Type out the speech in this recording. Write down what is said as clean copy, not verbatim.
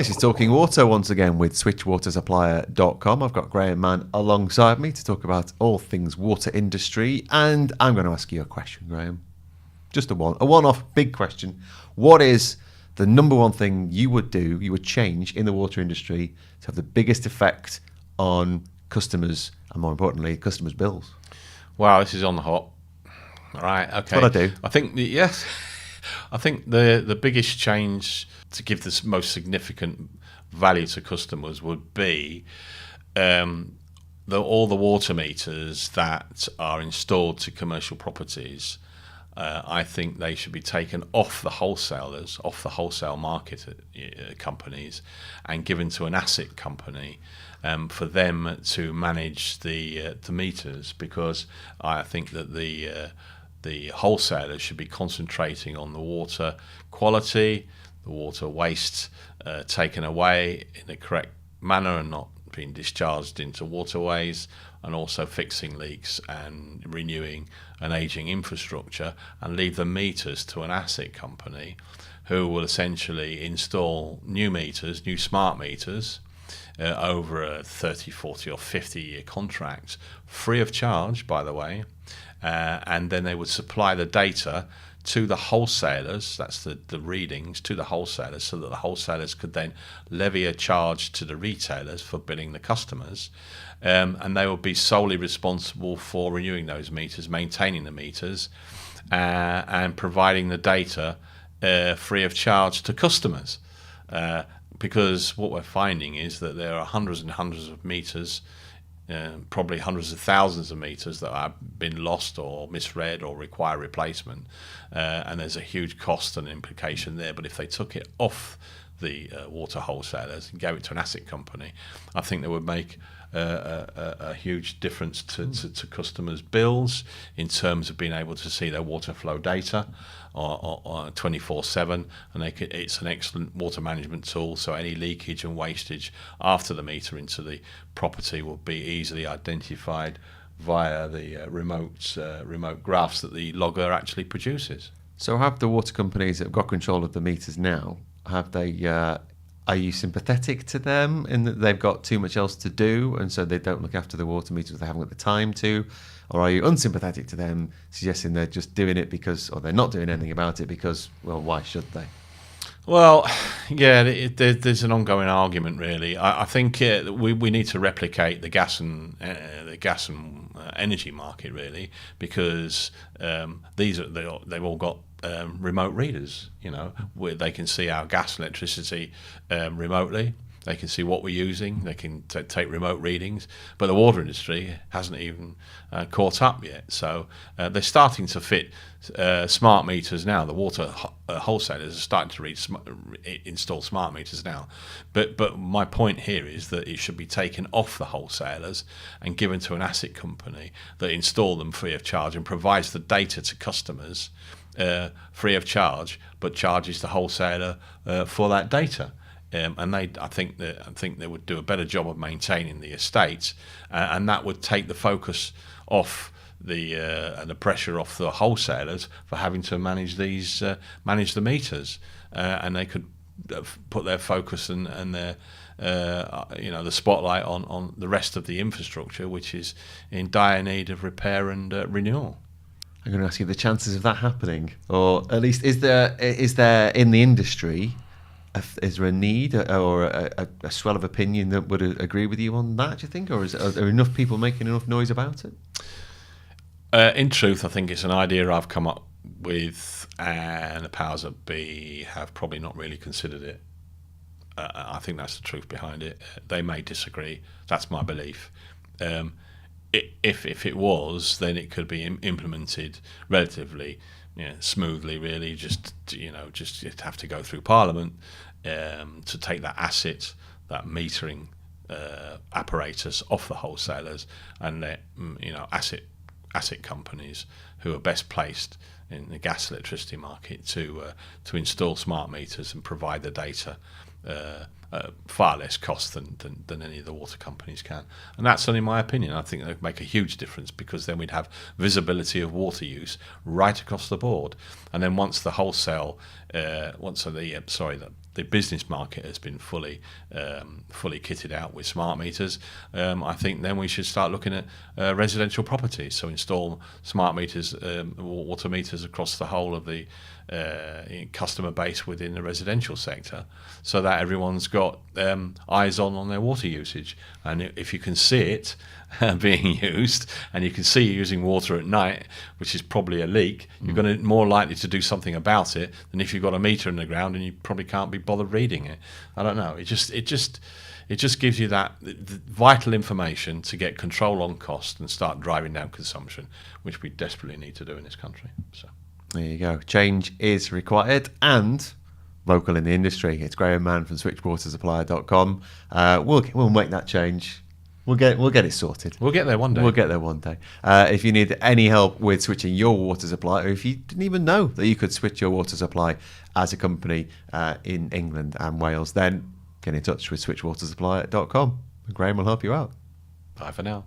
This is Talking Water once again with switchwatersupplier.com. I've got Graham Mann alongside me to talk about all things water industry, and I'm going to ask you a question, Graham. Just a one-off big question. What is the number one thing you would change in the water industry to have the biggest effect on customers and, more importantly, customers' bills? Wow, this is on the hop. All right, okay. That's what I do. I think the biggest change to give this most significant value to customers would be all the water meters that are installed to commercial properties. I think they should be taken off the wholesalers, off the wholesale market companies, and given to an asset company for them to manage the meters, because I think that the wholesalers should be concentrating on the water quality, the water waste taken away in the correct manner and not being discharged into waterways, and also fixing leaks and renewing an aging infrastructure, and leave the meters to an asset company who will essentially install new meters, new smart meters, over a 30, 40 or 50-year contract, free of charge, by the way, and then they would supply the data to the wholesalers, that's the readings, to the wholesalers, so that the wholesalers could then levy a charge to the retailers for billing the customers, and they would be solely responsible for renewing those meters, maintaining the meters, and providing the data free of charge to customers. Because what we're finding is that there are hundreds and hundreds of meters, probably hundreds of thousands of meters that have been lost or misread or require replacement, and there's a huge cost and implication there. But if they took it off the water wholesalers and gave it to an asset company, I think they would make a huge difference to customers' bills in terms of being able to see their water flow data or 24/7, and it's an excellent water management tool. So any leakage and wastage after the meter into the property will be easily identified via the remote graphs that the logger actually produces. So have the water companies that have got control of the meters now, are you sympathetic to them in that they've got too much else to do and so they don't look after the water meters, they haven't got the time to? Or are you unsympathetic to them, suggesting they're just doing it because, or they're not doing anything about it because, well, why should they? Well, yeah, there's an ongoing argument, really. I think we need to replicate the gas and energy market, really, because they've all got remote readers, where they can see our gas and electricity remotely. They can see what we're using. They can take remote readings. But the water industry hasn't even caught up yet. So they're starting to fit smart meters now. The water wholesalers are starting to install smart meters now. But my point here is that it should be taken off the wholesalers and given to an asset company that install them free of charge and provides the data to customers free of charge, but charges the wholesaler for that data. And I think they would do a better job of maintaining the estate, and that would take the focus off and the pressure off the wholesalers for having to manage the meters, and they could put their focus and their the spotlight on the rest of the infrastructure, which is in dire need of repair and renewal. I'm going to ask you the chances of that happening, or at least is there in the industry? Is there a need or a swell of opinion that would agree with you on that, do you think? Or are there enough people making enough noise about it? In truth, I think it's an idea I've come up with, and the powers that be have probably not really considered it. I think that's the truth behind it. They may disagree. That's my belief. If it was, then it could be implemented relatively smoothly, really. Just you'd have to go through Parliament to take that that metering apparatus off the wholesalers and let asset companies who are best placed in the gas electricity market to install smart meters and provide the data far less cost than any of the water companies can. And that's only my opinion. I think it would make a huge difference, because then we'd have visibility of water use right across the board. And then once the the business market has been fully kitted out with smart meters, I think then we should start looking at residential properties. So install smart meters, water meters across the whole of the customer base within the residential sector, so that everyone's got eyes on their water usage. And if you can see it being used, and you can see you using water at night, which is probably a leak, you're going to more likely to do something about it than if you've got a meter in the ground and you probably can't be bothered reading it. I don't know. It just gives you that vital information to get control on cost and start driving down consumption, which we desperately need to do in this country. So there you go. Change is required, and local in the industry. It's Graham Mann from switchwatersupplier.com. We'll make that change. We'll get it sorted. We'll get there one day. We'll get there one day. If you need any help with switching your water supply, or if you didn't even know that you could switch your water supply as a company in England and Wales, then get in touch with switchwatersupplier.com. Graham will help you out. Bye for now.